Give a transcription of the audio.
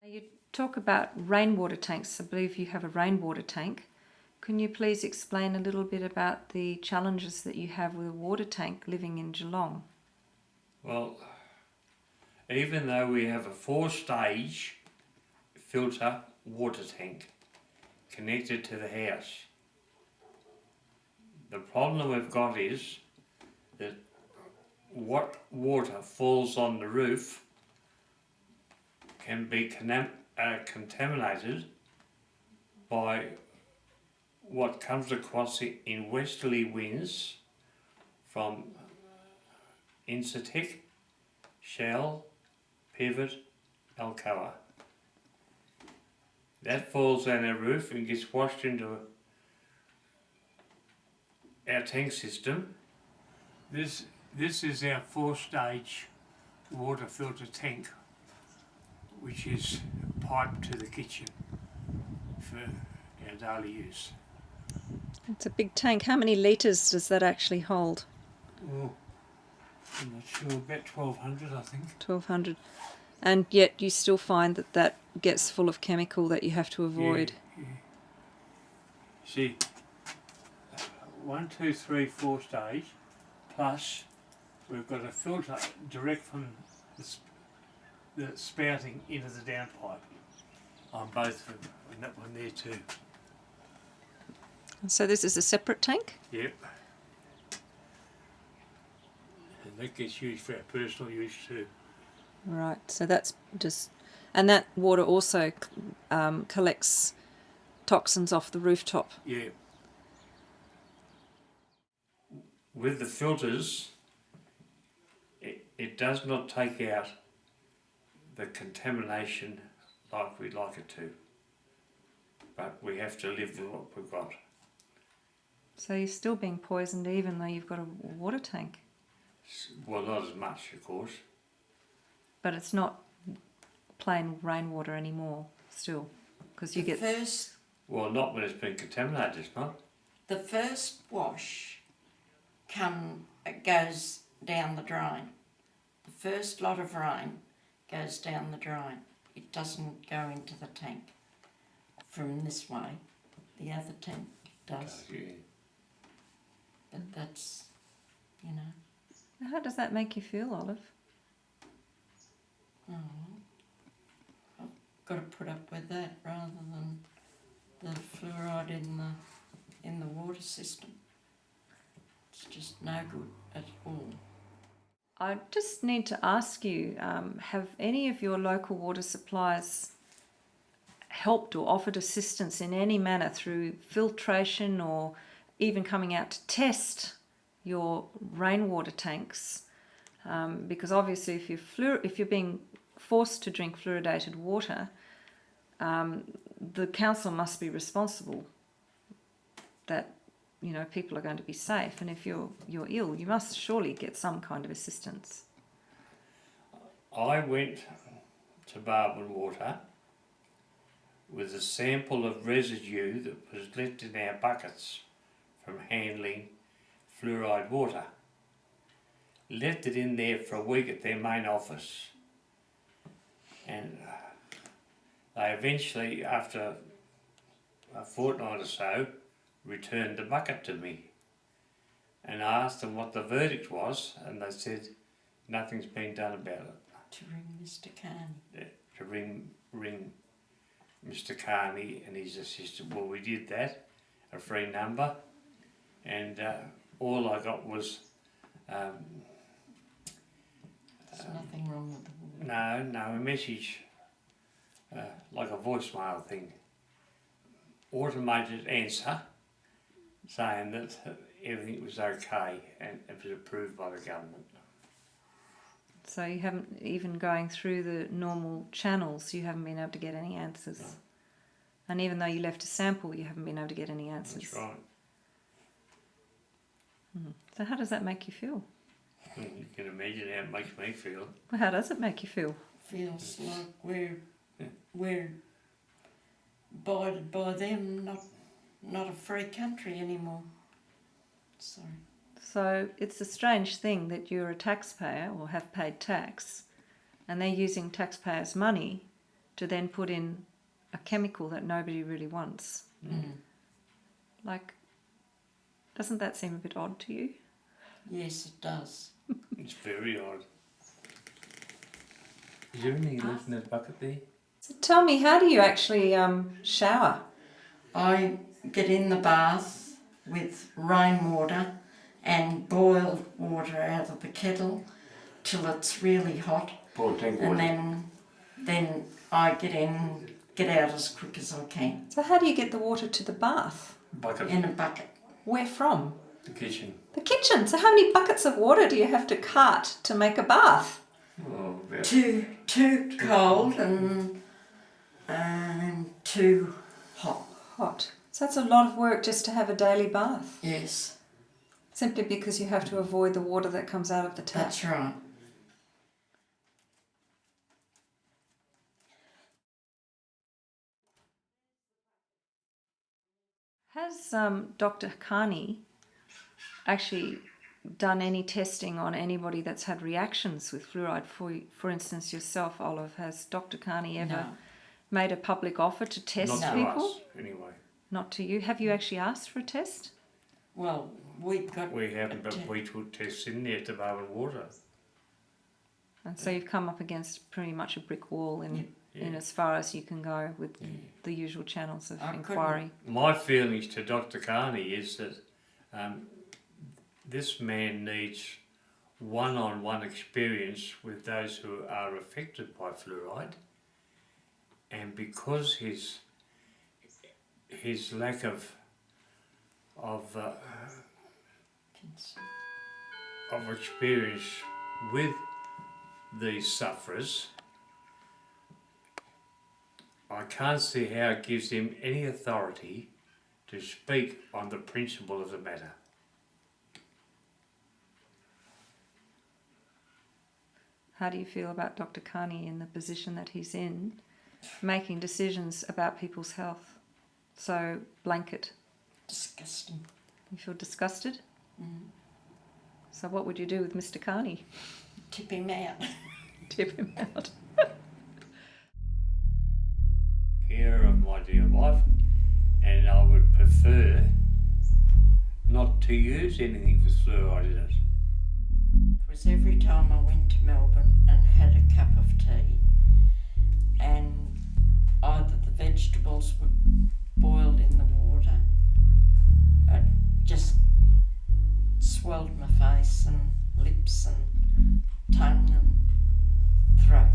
You talk about rainwater tanks. I believe you have a rainwater tank. Can you please explain a little bit about the challenges that you have with a water tank living in Geelong? Well, even though we have a 4-stage filter water tank connected to the house, the problem we've got is that what water falls on the roof can be contaminated by what comes across in westerly winds from Incitec, Shell, Pivot, Alcoa. That falls on our roof and gets washed into our tank system. This is our 4-stage water filter tank, which is piped to the kitchen for our daily use. It's a big tank. How many litres does that actually hold? Oh, I'm not sure, about 1,200 I think. 1,200. And yet you still find that that gets full of chemical that you have to avoid. Yeah. See, 1, 2, 3, 4 stage, plus we've got a filter direct from the spouting into the downpipe on both of them, and that one there too. So this is a separate tank? Yep. And that gets used for our personal use too. Right, so that's just... And that water also collects toxins off the rooftop? Yeah. With the filters, it does not take out the contamination like we'd like it to. But we have to live with what we've got. So you're still being poisoned even though you've got a water tank? Well, not as much, of course. But it's not plain rainwater anymore, still, because you get... Well, not when it's been contaminated, it's not. The first wash goes down the drain. The first lot of rain goes down the drain. It doesn't go into the tank from this way. The other tank does. Yeah. But that's, you know. How does that make you feel, Olive? Oh, I've got to put up with that rather than the fluoride in the water system. It's just no good at all. I just need to ask you, have any of your local water suppliers helped or offered assistance in any manner through filtration or even coming out to test your rainwater tanks? Because obviously if you're being forced to drink fluoridated water, the council must be responsible that, you know, people are going to be safe, and if you're ill, you must surely get some kind of assistance. I went to Barwon Water with a sample of residue that was left in our buckets from handling fluoride water. Left it in there for a week at their main office, and they eventually, after a fortnight or so, returned the bucket to me, and I asked them what the verdict was, and they said nothing's been done about it. To ring Mr. Carney. To ring Mr. Carney and his assistant. Well, we did that, a free number, and all I got was There's nothing wrong with the water. no, a message, like a voicemail thing, automated answer, saying that everything was okay and it was approved by the government. So you haven't, even going through the normal channels, you haven't been able to get any answers. No. And even though you left a sample, you haven't been able to get any answers. That's right. So how does that make you feel? You can imagine how it makes me feel. Well, how does it make you feel? Feels like we're abided by them, not a free country anymore. Sorry. So it's a strange thing that you're a taxpayer or have paid tax, and they're using taxpayers' money to then put in a chemical that nobody really wants. Like, doesn't that seem a bit odd to you? Yes, it does. It's very odd. Is there anything left in that bucket there? So tell me, how do you actually shower? I get in the bath with rainwater and boiled water out of the kettle till it's really hot, Boiled tank and water. then I get out as quick as I can So how do you get the water to the bath? Bucket. in a bucket. Where from? The kitchen. The kitchen. So how many buckets of water do you have to cart to make a bath? Oh, about Too cold and too hot. Hot. So that's a lot of work just to have a daily bath. Yes, Simply because you have to avoid the water that comes out of the tap. that's right. Has Dr. Carney actually done any testing on anybody that's had reactions with fluoride? For instance, yourself, Olive, has Dr. Carney ever No. made a public offer to test not to people? us, anyway. Not to you. Have you actually asked for a test? Well, we got We haven't, a but te- we took tests in there to Barwon Water. And so you've come up against pretty much a brick wall in Yeah. as far as you can go with the usual channels of I couldn't- inquiry. My feelings to Dr. Carney is that this man needs one-on-one experience with those who are affected by fluoride, and because his lack of experience with these sufferers, I can't see how it gives him any authority to speak on the principle of the matter. How do you feel about Dr. Carney in the position that he's in, making decisions about people's health? So blanket. disgusting. You feel disgusted? So what would you do with Mr. Carney? Tip him out. Tip him out. Care of my dear wife, and I would prefer not to use anything with fluoride in it. It was every time I went to Melbourne and had a cup of tea, and either the vegetables were boiled in the water, it just swelled my face and lips and tongue and throat.